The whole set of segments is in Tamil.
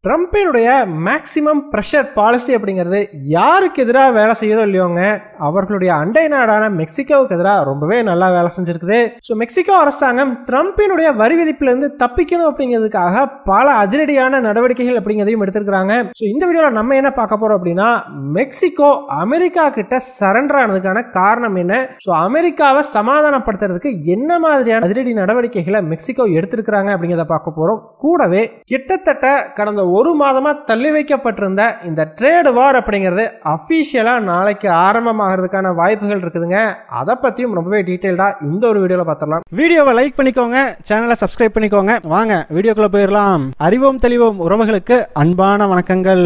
ட்ரம்பினுடைய மேக்சிமம் ப்ரெஷர் பாலிசி அப்படிங்கிறது யாருக்கு எதிராக வேலை செய்யுதோ இல்லையோங்க, அவர்களுடைய அண்டை நாடான மெக்சிகோவுக்கு எதிராக ரொம்பவே நல்லா வேலை செஞ்சிருக்குது. ஸோ மெக்சிகோ அரசாங்கம் ட்ரம்பினுடைய வரி விதிப்பிலிருந்து தப்பிக்கணும் அப்படிங்கிறதுக்காக பல அதிரடியான நடவடிக்கைகள் அப்படிங்கிறதையும் எடுத்திருக்கிறாங்க. ஸோ இந்த வீடியோவில் நம்ம என்ன பார்க்க போறோம் அப்படின்னா, மெக்சிகோ அமெரிக்கா கிட்ட சரண்டர் ஆனதுக்கான காரணம் என்ன, ஸோ அமெரிக்காவை சமாதானப்படுத்துறதுக்கு என்ன மாதிரியான அதிரடி நடவடிக்கைகளை மெக்சிகோ எடுத்திருக்கிறாங்க அப்படிங்கிறத பார்க்க போறோம். கூடவே கிட்டத்தட்ட கடந்த ஒரு மாதமா தள்ளி வைக்கப்பட்டிருந்த இந்த ட்ரேட் வார் அப்படிங்கிறது அபிஷியலா நாளைக்கு ஆரம்பமாகிறதுக்கான வாய்ப்புகள் இருக்குதுங்க. அதை பத்தியும் ரொம்பவே டீடைல்டா இந்த ஒரு வீடியோல பார்த்துடலாம். வீடியோவை லைக் பண்ணிக்கோங்க, சேனலை சப்ஸ்கிரைப் பண்ணிக்கோங்க. வாங்க வீடியோக்குள்ள போயிடலாம். அறிவோம் தெளிவோம் உறவுகளுக்கு அன்பான வணக்கங்கள்.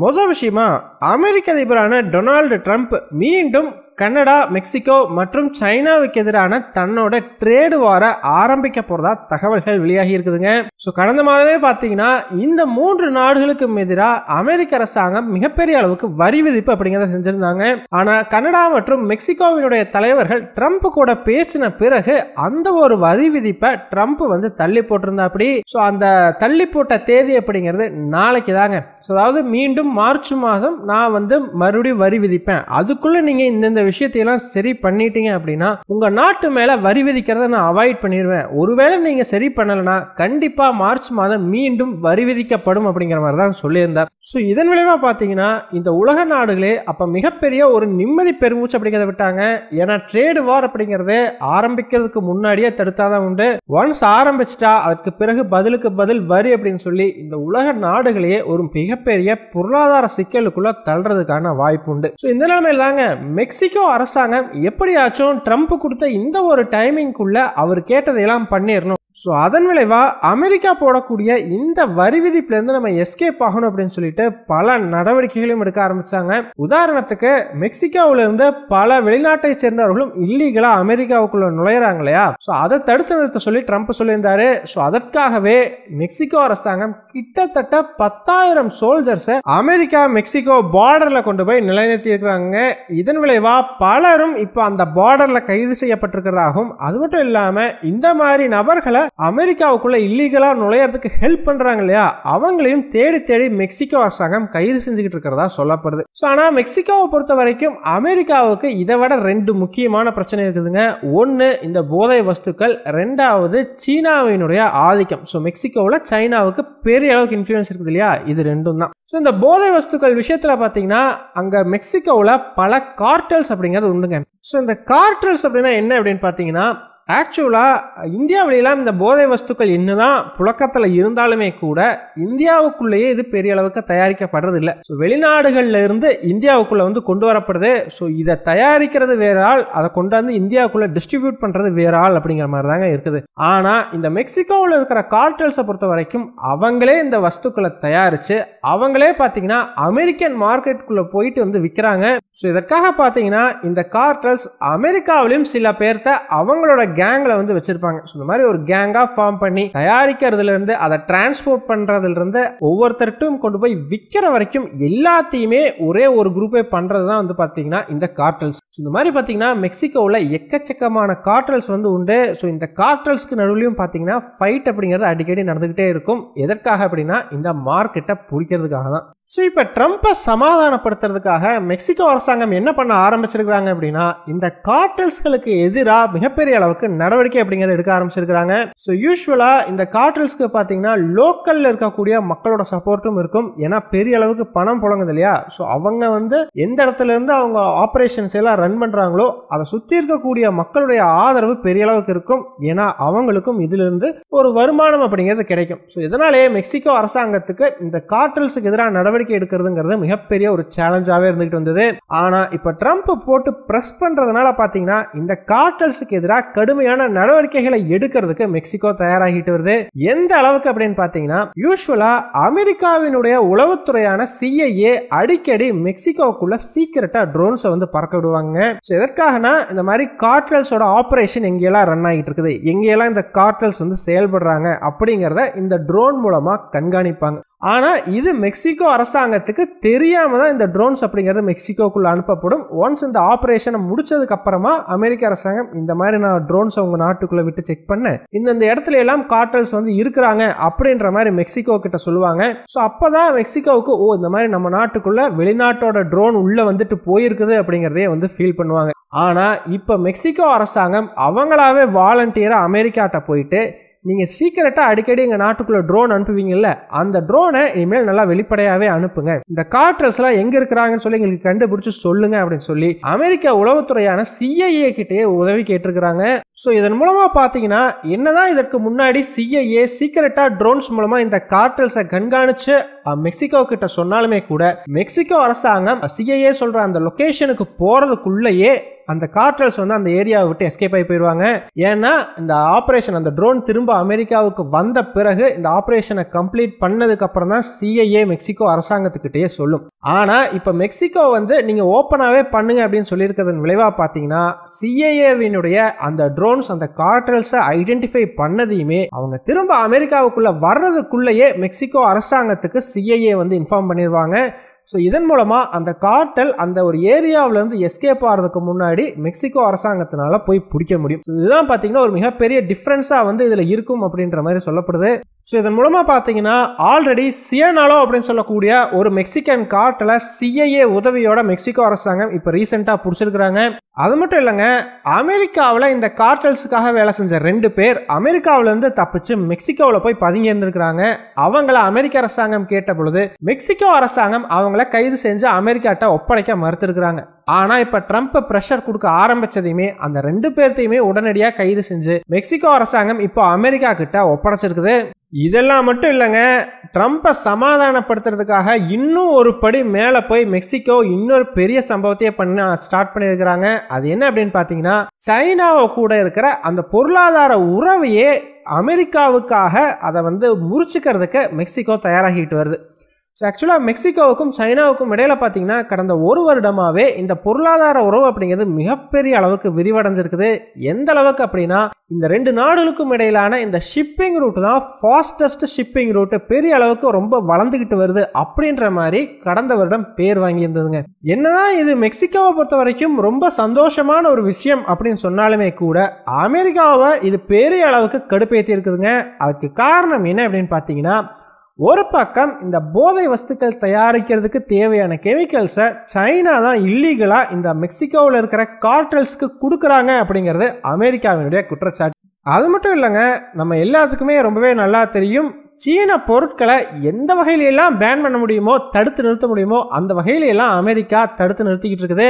முதல் விஷயமா, அமெரிக்க அதிபரான டொனால்டு ட்ரம்ப் மீண்டும் கனடா, மெக்சிகோ மற்றும் சைனாவுக்கு எதிரான தன்னோட ட்ரேடு வார ஆரம்பிக்க போறதா தகவல்கள் வெளியாகி இருக்குதுங்க. ஸோ கடந்த மாதமே பார்த்தீங்கன்னா இந்த மூன்று நாடுகளுக்கும் எதிராக அமெரிக்க அரசாங்கம் மிகப்பெரிய அளவுக்கு வரி விதிப்பு அப்படிங்கிறத செஞ்சிருந்தாங்க. ஆனா கனடா மற்றும் மெக்சிகோவினுடைய தலைவர்கள் ட்ரம்ப் கூட பேசின பிறகு அந்த ஒரு வரி விதிப்பை ட்ரம்ப் தள்ளி போட்டிருந்தா. அப்படி ஸோ அந்த தள்ளி போட்ட தேதி அப்படிங்கிறது நாளைக்கு தாங்க. ஸோ அதாவது மீண்டும் மார்ச் மாதம் நான் மறுபடியும் வரி விதிப்பேன், அதுக்குள்ள நீங்க இந்த விஷயத்தையெல்லாம் சரி பண்ணிட்டீங்க அப்படின்னா உங்க நாட்டு மேல வரி விதிக்கிறத நான் அவாய்ட் பண்ணிடுவேன். ஒருவேளை நீங்க சரி பண்ணலனா கண்டிப்பா மார்ச் மாதம் மீண்டும் வரி விதிக்கப்படும் அப்படிங்கிற மாதிரி தான் சொல்லியிருந்தார். ஸோ இதன் விளைவா பார்த்தீங்கன்னா இந்த உலக நாடுகளே அப்ப மிகப்பெரிய ஒரு நிம்மதி பெருமூச்சு அப்படிங்கிறத விட்டாங்க. ஏன்னா ட்ரேடு வார் அப்படிங்கிறது ஆரம்பிக்கிறதுக்கு முன்னாடியே தடுத்தாதான் உண்டு. ஒன்ஸ் ஆரம்பிச்சிட்டா அதுக்கு பிறகு பதிலுக்கு பதில் வரி அப்படின்னு சொல்லி இந்த உலக நாடுகளையே ஒரு மிகப்பெரிய பொருளாதார சிக்கலுக்குள்ள தள்ளுறதுக்கான வாய்ப்பு உண்டு. ஸோ இந்த நிலைமையில தாங்க மெக்சிகோ அரசாங்கம் எப்படியாச்சும் ட்ரம்ப் கொடுத்த இந்த ஒரு டைமிங்குள்ள அவர் கேட்டதையெல்லாம் பண்ணிடணும். ஸோ அதன் விளைவா அமெரிக்கா போடக்கூடிய இந்த வரி விதிப்பிலிருந்து நம்ம எஸ்கேப் ஆகணும் அப்படின்னு சொல்லிட்டு பல நடவடிக்கைகளையும் எடுக்க ஆரம்பிச்சாங்க. உதாரணத்துக்கு மெக்சிகோவில இருந்து பல வெளிநாட்டை சேர்ந்தவர்களும் இல்லீகலா அமெரிக்காவுக்குள்ள நுழையிறாங்க இல்லையா, ஸோ அதை தடுத்து நிறுத்த சொல்லி ட்ரம்ப் சொல்லியிருந்தாரு. ஸோ அதற்காகவே மெக்சிகோ அரசாங்கம் கிட்டத்தட்ட 10,000 சோல்ஜர்ஸை அமெரிக்கா மெக்சிகோ பார்டர்ல கொண்டு போய் நிலைநிறுத்தி இருக்கிறாங்க. இதன் விளைவா பலரும் இப்ப அந்த பார்டர்ல கைது செய்யப்பட்டிருக்கிறதாகவும், அது மட்டும் இல்லாம இந்த மாதிரி நபர்களை அமெரிக்காவுக்குள்ள இல்லீகலா நுழையறதுக்கு ஹெல்ப் பண்றாங்க இல்லையா, அவங்களையும் தேடி தேடி மெக்சிகோ அரசாங்கம் கைது செஞ்சுக்கிட்டு இருக்கிறதா சொல்லப்படுது. ஆனா மெக்சிகோவை பொறுத்த வரைக்கும் அமெரிக்காவுக்கு இதை விட ரெண்டு முக்கியமான பிரச்சனை இருக்குதுங்க. ஒன்னு இந்த போதை வஸ்துக்கள், ரெண்டாவது சீனாவினுடைய ஆதிக்கம். ஸோ மெக்சிகோவில் சைனாவுக்கு பெரிய அளவுக்கு இன்ஃப்ளூயன்ஸ் இருக்குது இல்லையா, இது ரெண்டும் தான். ஸோ இந்த போதை வஸ்துக்கள் விஷயத்துல பார்த்தீங்கன்னா அங்க மெக்சிகோவில் பல கார்டல்ஸ் அப்படிங்கிறது உண்டுங்க. ஸோ இந்த கார்டல்ஸ் அப்படின்னா என்ன அப்படின்னு பார்த்தீங்கன்னா, ஆக்சுவலா இந்தியாவிலாம் இந்த போதை வஸ்துக்கள் என்னதான் புழக்கத்தில் இருந்தாலுமே கூட இந்தியாவுக்குள்ளேயே இது பெரிய அளவுக்கு தயாரிக்கப்படுறது இல்லை. ஸோ வெளிநாடுகள்ல இருந்து இந்தியாவுக்குள்ள கொண்டு வரப்படுது. ஸோ இதை தயாரிக்கிறது வேற ஆள், அதை கொண்டாந்து இந்தியாவுக்குள்ள டிஸ்ட்ரிபியூட் பண்றது வேற ஆள் அப்படிங்கிற மாதிரி தாங்க இருக்குது. ஆனா இந்த மெக்சிகோவில் இருக்கிற கார்டல்ஸை பொறுத்த வரைக்கும் அவங்களே இந்த வஸ்துக்களை தயாரிச்சு அவங்களே பார்த்தீங்கன்னா அமெரிக்கன் மார்க்கெட்டுக்குள்ள போயிட்டு விற்கிறாங்க. ஸோ இதற்காக பார்த்தீங்கன்னா இந்த கார்டல்ஸ் அமெரிக்காவிலும் சில பேர்த்த அவங்களோட கேங்ல வச்சிருப்பாங்க. இந்த மாதிரி ஒரு கேங்கா ஃபார்ம் பண்ணி தயாரிக்கிறதுல இருந்து அதை டிரான்ஸ்போர்ட் பண்றதுல இருந்து ஒவ்வொருத்தருக்கும் கொண்டு போய் விற்கிற வரைக்கும் எல்லாத்தையுமே ஒரே ஒரு குரூப்பே பண்றதுதான் பாத்தீங்கன்னா இந்த கார்டல்ஸ். இந்த மாதிரி பாத்தீங்கன்னா மெக்சிகோவில் எக்கச்சக்கமான கார்டல்ஸ் உண்டு. ஸோ இந்த கார்டல்ஸ்க்கு நடுவுலையும் பாத்தீங்கன்னா ஃபைட் அப்படிங்கிறது அடிக்கடி நடந்துகிட்டே இருக்கும். எதற்காக அப்படின்னா இந்த மார்க்கெட்டை பிடிக்கிறதுக்காக தான். ஸோ இப்போ ட்ரம்ப்பை சமாதானப்படுத்துறதுக்காக மெக்சிகோ அரசாங்கம் என்ன பண்ண ஆரம்பிச்சிருக்கிறாங்க அப்படின்னா, இந்த கார்டல்ஸ்களுக்கு எதிராக மிகப்பெரிய அளவுக்கு நடவடிக்கை அப்படிங்கிறத எடுக்க ஆரம்பிச்சிருக்கிறாங்க. ஸோ யூஸ்வலா இந்த கார்டல்ஸ்க்கு பார்த்தீங்கன்னா லோக்கல்ல இருக்கக்கூடிய மக்களோட சப்போர்ட்டும் இருக்கும். ஏன்னா பெரிய அளவுக்கு பணம் புழங்குது இல்லையா, ஸோ அவங்க எந்த இடத்துல இருந்து அவங்க ஆப்ரேஷன்ஸ் எல்லாம் ரன் பண்றாங்களோ அதை சுற்றி இருக்கக்கூடிய மக்களுடைய ஆதரவு பெரிய அளவுக்கு இருக்கும். ஏன்னா அவங்களுக்கும் இதுல இருந்து ஒரு வருமானம் அப்படிங்கிறது கிடைக்கும். ஸோ இதனாலே மெக்சிகோ அரசாங்கத்துக்கு இந்த கார்டல்ஸுக்கு எதிராக நடவடிக்கை எடுக்கிறதுங்கிறது மிகப்பெரிய ஒரு சேலஞ்சாவே இருந்துகிட்டு வந்தது. ஆனா இப்ப ட்ரம்ப் போட்டு பிரஸ் பண்றதுனால பாத்தீங்கன்னா இந்த கார்டல்ஸுக்கு எதிராக கடுமையான நடவடிக்கைகளை எடுக்கிறதுக்கு மெக்சிகோ தயாராகிட்டு வருது. எந்த அளவுக்கு அப்படின்னு பாத்தீங்கன்னா, யூஸ்வலா அமெரிக்காவினுடைய உளவுத்துறையான CIA அடிக்கடி மெக்சிகோக்குள்ள சீக்கிரட்டா ட்ரோன்ஸ் பறக்க விடுவாங்க. எதற்காகனா இந்த மாதிரி கார்டல்ஸோட ஆபரேஷன் எங்கெல்லாம் ரன் ஆகிட்டு இருக்குது, எங்கெல்லாம் இந்த கார்டல்ஸ் செயல்படுறாங்க அப்படிங்கறத இந்த ட்ரோன் மூலமா கண்காணிப்பாங்க. ஆனால் இது மெக்சிகோ அரசாங்கத்துக்கு தெரியாமல் தான் இந்த ட்ரோன்ஸ் அப்படிங்கிறது மெக்சிகோக்குள்ளே அனுப்பப்படும். ஒன்ஸ் இந்த ஆப்ரேஷனை முடிச்சதுக்கு அப்புறமா அமெரிக்க அரசாங்கம் இந்த மாதிரி நான் ட்ரோன்ஸை உங்கள் நாட்டுக்குள்ளே விட்டு செக் பண்ணேன், இந்த இடத்துல எல்லாம் கார்ட்டல்ஸ் வந்து இருக்கிறாங்க அப்படின்ற மாதிரி மெக்சிகோ கிட்ட சொல்லுவாங்க. ஸோ அப்போ தான் மெக்சிகோவுக்கு இந்த மாதிரி நம்ம நாட்டுக்குள்ளே வெளிநாட்டோட ட்ரோன் உள்ளே வந்துட்டு போயிருக்குது அப்படிங்கிறதே வந்து ஃபீல் பண்ணுவாங்க. ஆனால் இப்போ மெக்சிகோ அரசாங்கம் அவங்களாவே வாலண்டியராக அமெரிக்காட்ட போயிட்டு நீங்கள் சீக்கிரட்டாக அடிக்கடி எங்கள் நாட்டுக்குள்ளே ட்ரோன் அனுப்புவீங்கல்ல, அந்த ட்ரோனை இனிமேல் நல்லா வெளிப்படையாகவே அனுப்புங்க, இந்த கார்ட்டல்ஸ்லாம் எங்கே இருக்கிறாங்கன்னு சொல்லி எங்களுக்கு கண்டுபிடிச்சி சொல்லுங்க அப்படின்னு சொல்லி அமெரிக்க உளவுத்துறையான CIA கிட்டேயே உதவி கேட்டிருக்கிறாங்க. ஸோ இதன் மூலமாக பார்த்தீங்கன்னா என்னதான் இதற்கு முன்னாடி CIA சீக்கிரட்டாக ட்ரோன்ஸ் மூலமாக இந்த கார்ட்டல்ஸை கண்காணிச்சு மெக்சிகோ கிட்ட சொன்னாலுமே கூட மெக்சிகோ அரசாங்கம் CIA சொல்ற அந்த லொகேஷனுக்கு போறதுக்குள்ளேயே அந்த கார்ட்டல்ஸ் வந்து அந்த ஏரியாவை விட்டு எஸ்கேப் ஆகி போயிடுவாங்க. ஏன்னா இந்த ஆப்ரேஷன் அந்த ட்ரோன் திரும்ப அமெரிக்காவுக்கு வந்த பிறகு இந்த ஆப்ரேஷனை கம்ப்ளீட் பண்ணதுக்கு அப்புறம் தான் CIA மெக்சிகோ அரசாங்கத்துக்கிட்டே சொல்லும். ஆனா இப்ப மெக்சிகோ வந்து நீங்க ஓப்பனாவே பண்ணுங்க அப்படின்னு சொல்லியிருக்கிறதன் விளைவா பாத்தீங்கன்னா CIAவினுடைய அந்த ட்ரோன்ஸ் அந்த கார்ட்டல்ஸை ஐடென்டிஃபை பண்ணதையுமே அவங்க திரும்ப அமெரிக்காவுக்குள்ள வர்றதுக்குள்ளேயே மெக்சிகோ அரசாங்கத்துக்கு CIA வந்து இன்ஃபார்ம் பண்ணிடுவாங்க. ஸோ இதன் மூலமாக அந்த கார்ட்டல் அந்த ஒரு ஏரியாவிலேருந்து எஸ்கேப் ஆகிறதுக்கு முன்னாடி மெக்சிகோ அரசாங்கத்தினால போய் பிடிக்க முடியும். ஸோ இதுதான் பார்த்தீங்கன்னா ஒரு மிகப்பெரிய டிஃப்ரென்ஸாக வந்து இதில் இருக்கும் அப்படின்ற மாதிரி சொல்லப்படுது. ஸோ இதன் மூலமாக பார்த்தீங்கன்னா ஆல்ரெடி சியனாலோ அப்படின்னு சொல்லக்கூடிய ஒரு மெக்சிகன் கார்ட்டலை CIA உதவியோட மெக்சிகோ அரசாங்கம் இப்போ ரீசெண்டாக பிடிச்சிருக்கிறாங்க. அது மட்டும் இல்லைங்க, அமெரிக்காவில் இந்த கார்ட்டல்ஸுக்காக வேலை செஞ்ச 2 பேர் அமெரிக்காவிலேருந்து தப்பிச்சு மெக்சிகோவில் போய் பதுங்கி இருந்திருக்கிறாங்க. அவங்கள அமெரிக்க அரசாங்கம் கேட்ட பொழுது மெக்சிகோ அரசாங்கம் அவங்கள கைது செஞ்சு அமெரிக்காட்ட ஒப்படைக்க மறுத்திருக்கிறாங்க. ஆனா இப்ப ட்ரம்ப் பிரஷர் கொடுக்க ஆரம்பிச்சதையுமே அந்த 2 பேர்த்தையுமே உடனடியாக கைது செஞ்சு மெக்சிகோ அரசாங்கம் இப்போ அமெரிக்கா கிட்ட ஒப்படைச்சிருக்குது. இதெல்லாம் மட்டும் இல்லைங்க, ட்ரம்ப்பை சமாதானப்படுத்துறதுக்காக இன்னும் ஒரு படி மேலே போய் மெக்சிகோ இன்னொரு பெரிய சம்பவத்தையே ஸ்டார்ட் பண்ணியிருக்கிறாங்க. அது என்ன அப்படின்னு பார்த்தீங்கன்னா சைனாவை கூட இருக்கிற அந்த பொருளாதார உறவையே அமெரிக்காவுக்காக அதை வந்து முறிச்சுக்கிறதுக்கு மெக்சிகோ தயாராகிட்டு வருது. ஸோ ஆக்சுவலாக மெக்சிகோவுக்கும் சைனாவுக்கும் இடையில பார்த்தீங்கன்னா கடந்த 1 வருடமாகவே இந்த பொருளாதார உறவு அப்படிங்கிறது மிகப்பெரிய அளவுக்கு விரிவடைஞ்சிருக்குது. எந்த அளவுக்கு அப்படின்னா இந்த 2 நாடுகளுக்கும் இடையிலான இந்த ஷிப்பிங் ரூட் தான் ஃபாஸ்டஸ்ட் ஷிப்பிங் ரூட், பெரிய அளவுக்கு ரொம்ப வளர்ந்துக்கிட்டு வருது அப்படின்ற மாதிரி கடந்த வருடம் பேர் வாங்கியிருந்ததுங்க. என்னதான் இது மெக்சிகோவை பொறுத்த வரைக்கும் ரொம்ப சந்தோஷமான ஒரு விஷயம் அப்படின்னு சொன்னாலுமே கூட அமெரிக்காவை இது பெரிய அளவுக்கு கடுப்பேற்றி இருக்குதுங்க. அதுக்கு காரணம் என்ன அப்படின்னு பார்த்தீங்கன்னா ஒரு பக்கம் இந்த போதை வஸ்துக்கள் தயாரிக்கிறதுக்கு தேவையான கெமிக்கல்ஸை சைனா தான் இல்லீகலாக இந்த மெக்சிகோவில் இருக்கிற கார்ட்டல்ஸ்க்கு கொடுக்குறாங்க அப்படிங்கிறது அமெரிக்காவினுடைய குற்றச்சாட்டு. அது மட்டும் இல்லைங்க, நம்ம எல்லாத்துக்குமே ரொம்பவே நல்லா தெரியும் சீன பொருட்களை எந்த வகையிலெல்லாம் பேன் பண்ண முடியுமோ தடுத்து நிறுத்த முடியுமோ அந்த வகையிலெல்லாம் அமெரிக்கா தடுத்து நிறுத்திக்கிட்டு இருக்குது.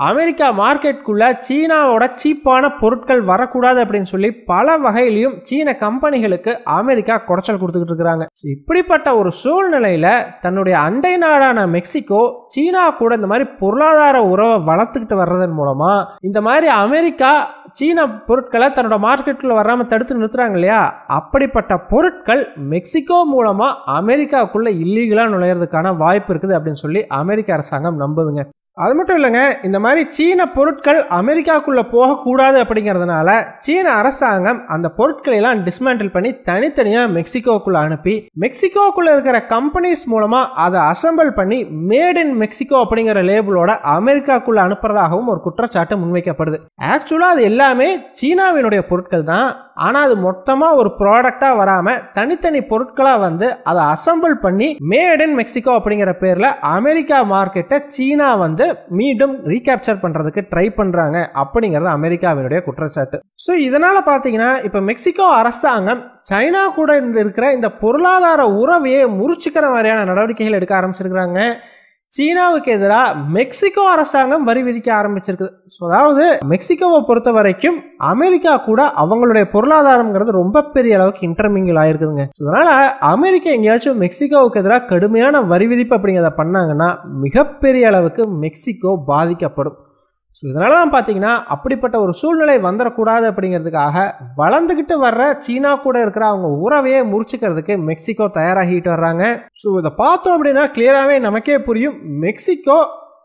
அமெரிக்கா மார்க்கெட்டுக்குள்ள சீனாவோட சீப்பான பொருட்கள் வரக்கூடாது அப்படின்னு சொல்லி பல வகையிலையும் சீன கம்பெனிகளுக்கு அமெரிக்கா குறைச்சல் கொடுத்துக்கிட்டு இருக்கிறாங்க. இப்படிப்பட்ட ஒரு சூழ்நிலையில தன்னுடைய அண்டை நாடான மெக்சிகோ சீனா கூட இந்த மாதிரி பொருளாதார உறவை வளர்த்துக்கிட்டு வர்றதன் மூலமா இந்த மாதிரி அமெரிக்கா சீன பொருட்களை தன்னோட மார்க்கெட்டுக்குள்ள வராம தடுத்து நிறுத்துறாங்க இல்லையா, அப்படிப்பட்ட பொருட்கள் மெக்சிகோ மூலமா அமெரிக்காவுக்குள்ள இல்லீகலா நுழையிறதுக்கான வாய்ப்பு இருக்குது அப்படின்னு சொல்லி அமெரிக்க அரசாங்கம் நம்புதுங்க. அது மட்டும் இல்லைங்க, இந்த மாதிரி சீன பொருட்கள் அமெரிக்காவுக்குள்ளே போகக்கூடாது அப்படிங்கிறதுனால சீன அரசாங்கம் அந்த பொருட்களை எல்லாம் டிஸ்மேண்டில் பண்ணி தனித்தனியாக மெக்சிகோக்குள்ளே அனுப்பி மெக்சிகோக்குள்ளே இருக்கிற கம்பெனிஸ் மூலமாக அதை அசம்பிள் பண்ணி மேட் இன் மெக்சிகோ அப்படிங்கிற லேபிளோட அமெரிக்காக்குள்ளே அனுப்புறதாகவும் ஒரு குற்றச்சாட்டு முன்வைக்கப்படுது. ஆக்சுவலாக அது எல்லாமே சீனாவினுடைய பொருட்கள் தான், ஆனால் அது மொத்தமாக ஒரு ப்ராடக்டாக வராமல் தனித்தனி பொருட்களாக வந்து அதை அசம்பிள் பண்ணி மேட் இன் மெக்சிகோ அப்படிங்கிற பேரில் அமெரிக்கா மார்க்கெட்டை சீனா வந்து மீண்டும் ரீகேப்சர் பண்றதுக்கு ட்ரை பண்றாங்க அப்படிங்கிறது அமெரிக்காவினுடைய குற்றச்சாட்டு. ஸோ இதனால பாத்தீங்கன்னா இப்ப மெக்சிகோ அரசாங்கம் சைனா கூட இருக்கிற இந்த பொருளாதார உறவையே முறிச்சுக்கிற மாதிரியான நடவடிக்கைகள் எடுக்க ஆரம்பிச்சிருக்கிறாங்க. சீனாவுக்கு எதிராக மெக்சிகோ அரசாங்கம் வரி விதிக்க ஆரம்பிச்சிருக்குது. ஸோ அதாவது மெக்சிகோவை பொறுத்த வரைக்கும் அமெரிக்கா கூட அவங்களுடைய பொருளாதாரம்ங்கிறது ரொம்ப பெரிய அளவுக்கு இன்டர்மிங்கிள் ஆயிருக்குதுங்க. அதனால அமெரிக்கா எங்கேயாச்சும் மெக்சிகோவுக்கு எதிராக கடுமையான வரி விதிப்பு அப்படிங்கிறத பண்ணாங்கன்னா மிகப்பெரிய அளவுக்கு மெக்சிகோ பாதிக்கப்படும். ஸோ இதனால தான் பார்த்தீங்கன்னா அப்படிப்பட்ட ஒரு சூழ்நிலை வந்துடக்கூடாது அப்படிங்கிறதுக்காக வளர்ந்துக்கிட்டு வர்ற சீனா கூட இருக்கிற அவங்க உறவையே முறிச்சுக்கிறதுக்கு மெக்சிகோ தயாராகிட்டு வர்றாங்க. ஸோ இதை பார்த்தோம் அப்படின்னா கிளியராகவே நமக்கே புரியும் மெக்சிகோ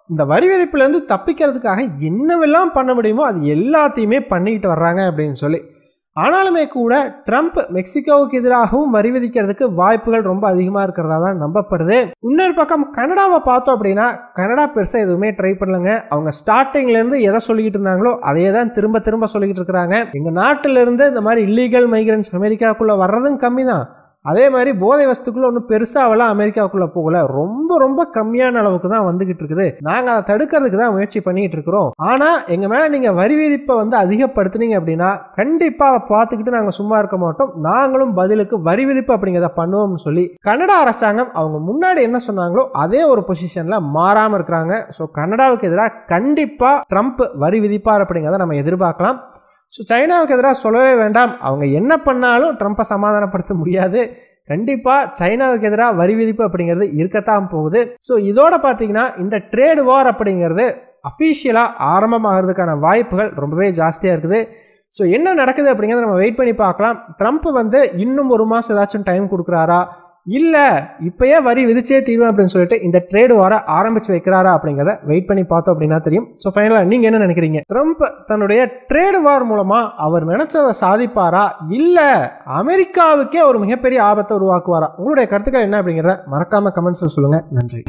இந்த வரி விதிப்புலேருந்து தப்பிக்கிறதுக்காக என்னவெல்லாம் பண்ண முடியுமோ அது எல்லாத்தையுமே பண்ணிக்கிட்டு வர்றாங்க அப்படின்னு சொல்லி. ஆனாலுமே கூட ட்ரம்ப் மெக்சிகோவுக்கு எதிராகவும் வரி விதிக்கிறதுக்கு வாய்ப்புகள் ரொம்ப அதிகமா இருக்கிறதா தான் நம்பப்படுது. இன்னொரு பக்கம் கனடாவை பார்த்தோம் அப்படின்னா கனடா பெருசா எதுவுமே ட்ரை பண்ணலங்க. அவங்க ஸ்டார்டிங்ல இருந்து எதை சொல்லிக்கிட்டு இருந்தாங்களோ அதே தான் திரும்ப திரும்ப சொல்லிக்கிட்டு இருக்கிறாங்க. எங்க நாட்டில இருந்து இந்த மாதிரி இல்லீகல் மைக்ரன்ஸ் அமெரிக்காவுக்குள்ள வர்றதும் கம்மி தான். அதே மாதிரி போதை வஸ்துக்குள்ள ஒன்றும் பெருசாவெல்லாம் அமெரிக்காவுக்குள்ள போகல, ரொம்ப ரொம்ப கம்மியான அளவுக்கு தான் வந்துகிட்டு இருக்குது. நாங்கள் அதை தடுக்கிறதுக்கு தான் முயற்சி பண்ணிட்டு இருக்கிறோம். ஆனால் எங்கள் மேலே நீங்கள் வரி விதிப்பை வந்து அதிகப்படுத்துனீங்க அப்படின்னா கண்டிப்பாக அதை பார்த்துக்கிட்டு நாங்கள் சும்மா இருக்க மாட்டோம், நாங்களும் பதிலுக்கு வரி விதிப்பு அப்படிங்கிறத பண்ணுவோம்னு சொல்லி கனடா அரசாங்கம் அவங்க முன்னாடி என்ன சொன்னாங்களோ அதே ஒரு பொசிஷன்ல மாறாமல் இருக்கிறாங்க. ஸோ கனடாவுக்கு எதிராக கண்டிப்பாக ட்ரம்ப் வரி விதிப்பார் அப்படிங்கிறத நம்ம எதிர்பார்க்கலாம். ஸோ சைனாவுக்கு எதிராக சொல்லவே வேண்டாம், அவங்க என்ன பண்ணாலும் ட்ரம்ப்பை சமாதானப்படுத்த முடியாது. கண்டிப்பாக சைனாவுக்கு எதிராக வரி விதிப்பு அப்படிங்கிறது இருக்கத்தான் போகுது. ஸோ இதோட பார்த்தீங்கன்னா இந்த ட்ரேட் வார் அப்படிங்கிறது அஃபீஷியலாக ஆரம்பமாகிறதுக்கான வாய்ப்புகள் ரொம்பவே ஜாஸ்தியாக இருக்குது. ஸோ என்ன நடக்குது அப்படிங்கிறத நம்ம வெயிட் பண்ணி பார்க்கலாம். ட்ரம்ப் வந்து இன்னும் ஒரு மாதம் ஏதாச்சும் டைம் கொடுக்குறாரா, இல்லை இப்போயே வரி விதிச்சே தீர்வு அப்படின்னு சொல்லிட்டு இந்த ட்ரேடு வார ஆரம்பிச்சு வைக்கிறாரா அப்படிங்கிறத வெயிட் பண்ணி பார்த்தோம் அப்படின்னா தெரியும். ஸோ ஃபைனலாக நீங்கள் என்ன நினைக்கிறீங்க? ட்ரம்ப் தன்னுடைய ட்ரேடு வார் மூலமாக அவர் நினைச்சதை சாதிப்பாரா, இல்லை அமெரிக்காவுக்கே ஒரு மிகப்பெரிய ஆபத்தை உருவாக்குவாரா? உங்களுடைய கருத்துக்கள் என்ன அப்படிங்கிறத மறக்காம கமெண்ட்ஸில் சொல்லுங்கள். நன்றி.